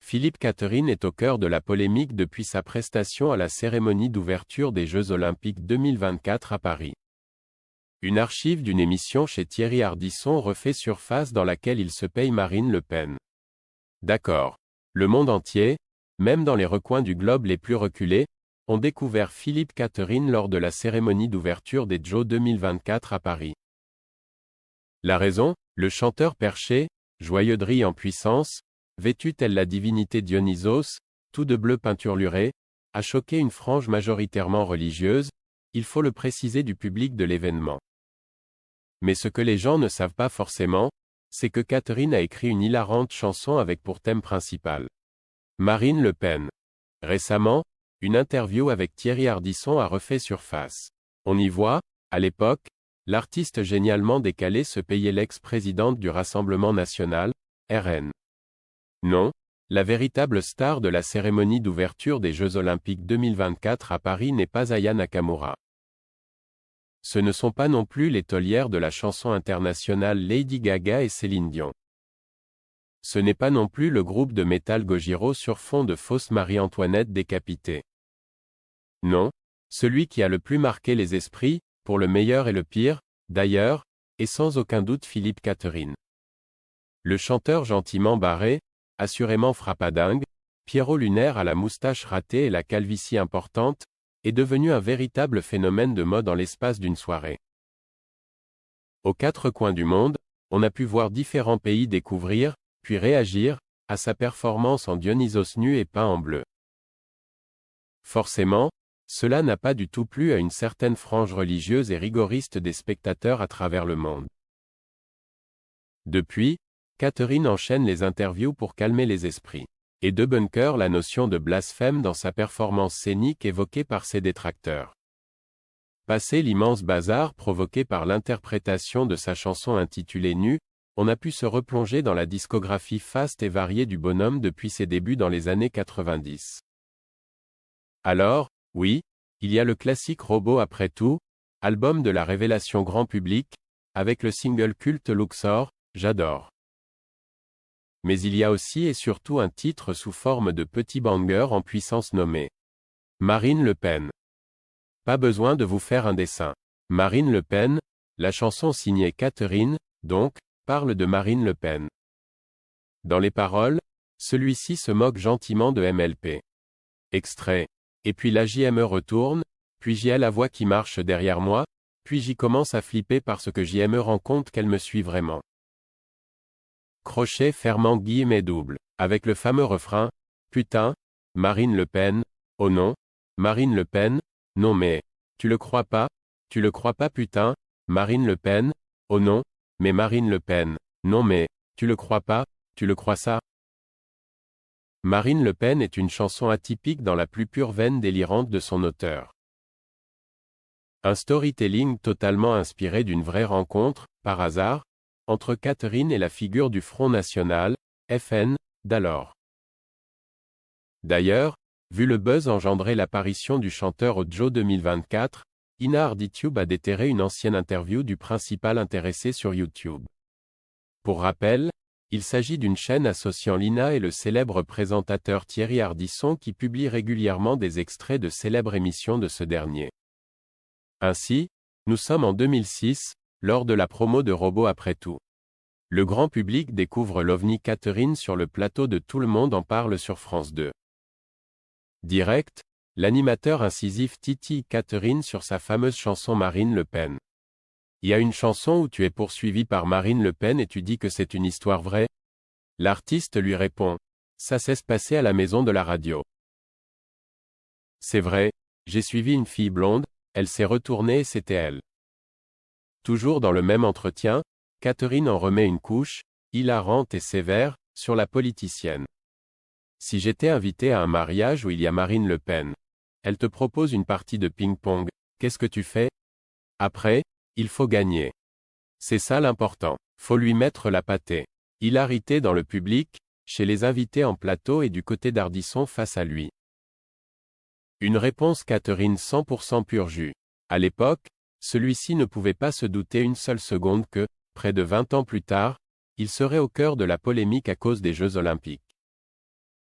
Philippe Catherine est au cœur de la polémique depuis sa prestation à la cérémonie d'ouverture des Jeux Olympiques 2024 à Paris. Une archive d'une émission chez Thierry Ardisson refait surface dans laquelle il se paye Marine Le Pen. D'accord. Le monde entier, même dans les recoins du globe les plus reculés, ont découvert Philippe Catherine lors de la cérémonie d'ouverture des Jeux 2024 à Paris. La raison, le chanteur perché, joyeuderie en puissance, vêtu telle la divinité Dionysos, tout de bleu peinturluré, a choqué une frange majoritairement religieuse, il faut le préciser du public de l'événement. Mais ce que les gens ne savent pas forcément, c'est que Catherine a écrit une hilarante chanson avec pour thème principal Marine Le Pen. Récemment, une interview avec Thierry Ardisson a refait surface. On y voit, à l'époque, l'artiste génialement décalé se payer l'ex-présidente du Rassemblement national, RN. Non, la véritable star de la cérémonie d'ouverture des Jeux Olympiques 2024 à Paris n'est pas Aya Nakamura. Ce ne sont pas non plus les taulières de la chanson internationale Lady Gaga et Céline Dion. Ce n'est pas non plus le groupe de métal Gojira sur fond de fausse Marie-Antoinette décapitée. Non, celui qui a le plus marqué les esprits, pour le meilleur et le pire, d'ailleurs, est sans aucun doute Philippe Catherine. Le chanteur gentiment barré, assurément frappadingue, Pierrot lunaire à la moustache ratée et la calvitie importante, est devenu un véritable phénomène de mode en l'espace d'une soirée. Aux quatre coins du monde, on a pu voir différents pays découvrir, puis réagir, à sa performance en Dionysos nu et peint en bleu. Forcément, cela n'a pas du tout plu à une certaine frange religieuse et rigoriste des spectateurs à travers le monde. Depuis, Catherine enchaîne les interviews pour calmer les esprits, et débunker la notion de blasphème dans sa performance scénique évoquée par ses détracteurs. Passé l'immense bazar provoqué par l'interprétation de sa chanson intitulée Nu, on a pu se replonger dans la discographie faste et variée du bonhomme depuis ses débuts dans les années 90. Alors, oui, il y a le classique Robot après tout, album de la révélation grand public, avec le single culte Luxor, J'adore. Mais il y a aussi et surtout un titre sous forme de petit banger en puissance nommé Marine Le Pen. Pas besoin de vous faire un dessin. Marine Le Pen, la chanson signée Catherine, donc, parle de Marine Le Pen. Dans les paroles, celui-ci se moque gentiment de MLP. Extrait. Et puis la JME retourne, puis j'y ai la voix qui marche derrière moi, puis j'y commence à flipper parce que JME rend compte qu'elle me suit vraiment. Crochet fermant guillemets double, avec le fameux refrain, putain, Marine Le Pen, oh non, Marine Le Pen, non mais, tu le crois pas putain, Marine Le Pen, oh non, mais Marine Le Pen, non mais, tu le crois pas, tu le crois ça? Marine Le Pen est une chanson atypique dans la plus pure veine délirante de son auteur. Un storytelling totalement inspiré d'une vraie rencontre, par hasard, entre Catherine et la figure du Front National, FN, d'alors. D'ailleurs, vu le buzz engendré l'apparition du chanteur au Jeux 2024, Ina Arditube a déterré une ancienne interview du principal intéressé sur YouTube. Pour rappel, il s'agit d'une chaîne associant l'INA et le célèbre présentateur Thierry Ardisson qui publie régulièrement des extraits de célèbres émissions de ce dernier. Ainsi, nous sommes en 2006, lors de la promo de Robot après tout. Le grand public découvre l'OVNI Catherine sur le plateau de Tout le monde en parle sur France 2. Direct, l'animateur incisif titille Catherine sur sa fameuse chanson Marine Le Pen. Il y a une chanson où tu es poursuivi par Marine Le Pen et tu dis que c'est une histoire vraie? L'artiste lui répond. Ça s'est passé à la maison de la radio. C'est vrai, j'ai suivi une fille blonde, elle s'est retournée et c'était elle. Toujours dans le même entretien, Catherine en remet une couche, hilarante et sévère, sur la politicienne. Si j'étais invité à un mariage où il y a Marine Le Pen, elle te propose une partie de ping-pong, qu'est-ce que tu fais? Après, il faut gagner. C'est ça l'important, faut lui mettre la pâtée. Hilarité dans le public, chez les invités en plateau et du côté d'Ardisson face à lui. Une réponse Catherine 100% pur jus. À l'époque, celui-ci ne pouvait pas se douter une seule seconde que, près de 20 ans plus tard, il serait au cœur de la polémique à cause des Jeux Olympiques.